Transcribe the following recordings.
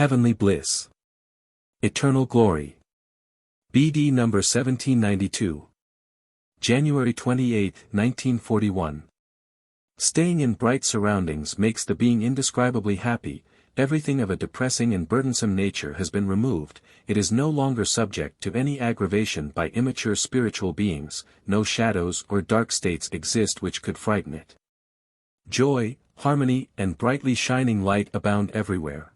Heavenly bliss. Eternal glory. BD number 1792. January 28, 1941. Staying in bright surroundings makes the being indescribably happy. Everything of a depressing and burdensome nature has been removed, it is no longer subject to any aggravation by immature spiritual beings, no shadows or dark states exist which could frighten it. Joy, harmony and brightly shining light abound everywhere.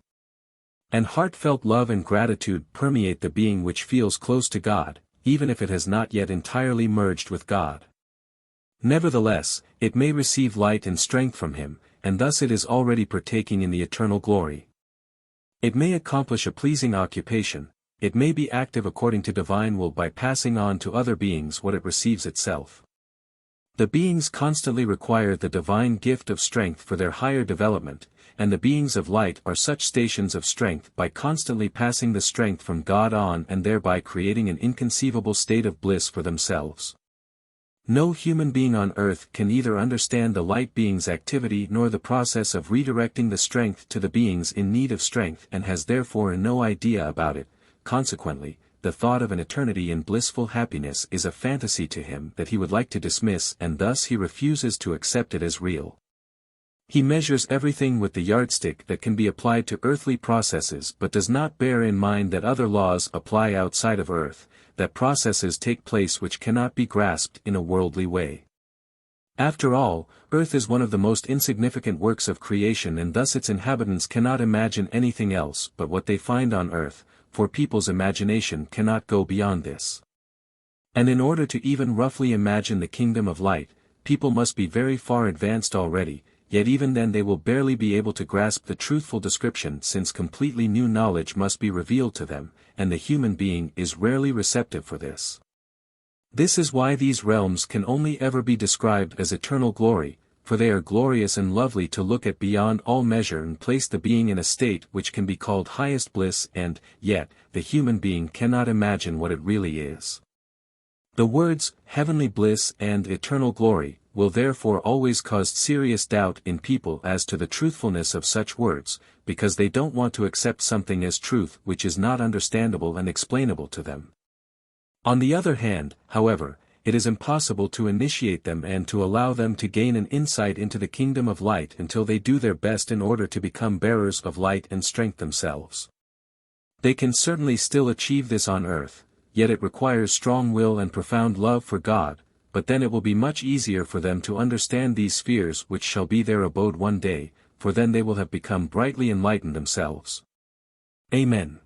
And heartfelt love and gratitude permeate the being which feels close to God, even if it has not yet entirely merged with God. Nevertheless, it may receive light and strength from Him, and thus it is already partaking in the eternal glory. It may accomplish a pleasing occupation, it may be active according to divine will by passing on to other beings what it receives itself. The beings constantly require the divine gift of strength for their higher development, and the beings of light are such stations of strength by constantly passing the strength from God on and thereby creating an inconceivable state of bliss for themselves. No human being on earth can either understand the light being's activity nor the process of redirecting the strength to the beings in need of strength and has therefore no idea about it. Consequently, the thought of an eternity in blissful happiness is a fantasy to him that he would like to dismiss, and thus he refuses to accept it as real. He measures everything with the yardstick that can be applied to earthly processes but does not bear in mind that other laws apply outside of earth, that processes take place which cannot be grasped in a worldly way. After all, earth is one of the most insignificant works of creation and thus its inhabitants cannot imagine anything else but what they find on earth, for people's imagination cannot go beyond this. And in order to even roughly imagine the kingdom of light, people must be very far advanced already, yet even then they will barely be able to grasp the truthful description since completely new knowledge must be revealed to them, and the human being is rarely receptive for this. This is why these realms can only ever be described as eternal glory, for they are glorious and lovely to look at beyond all measure and place the being in a state which can be called highest bliss and, yet, the human being cannot imagine what it really is. The words, heavenly bliss and eternal glory, will therefore always cause serious doubt in people as to the truthfulness of such words, because they don't want to accept something as truth which is not understandable and explainable to them. On the other hand, however, it is impossible to initiate them and to allow them to gain an insight into the kingdom of light until they do their best in order to become bearers of light and strength themselves. They can certainly still achieve this on earth, yet it requires strong will and profound love for God, but then it will be much easier for them to understand these spheres which shall be their abode one day, for then they will have become brightly enlightened themselves. Amen.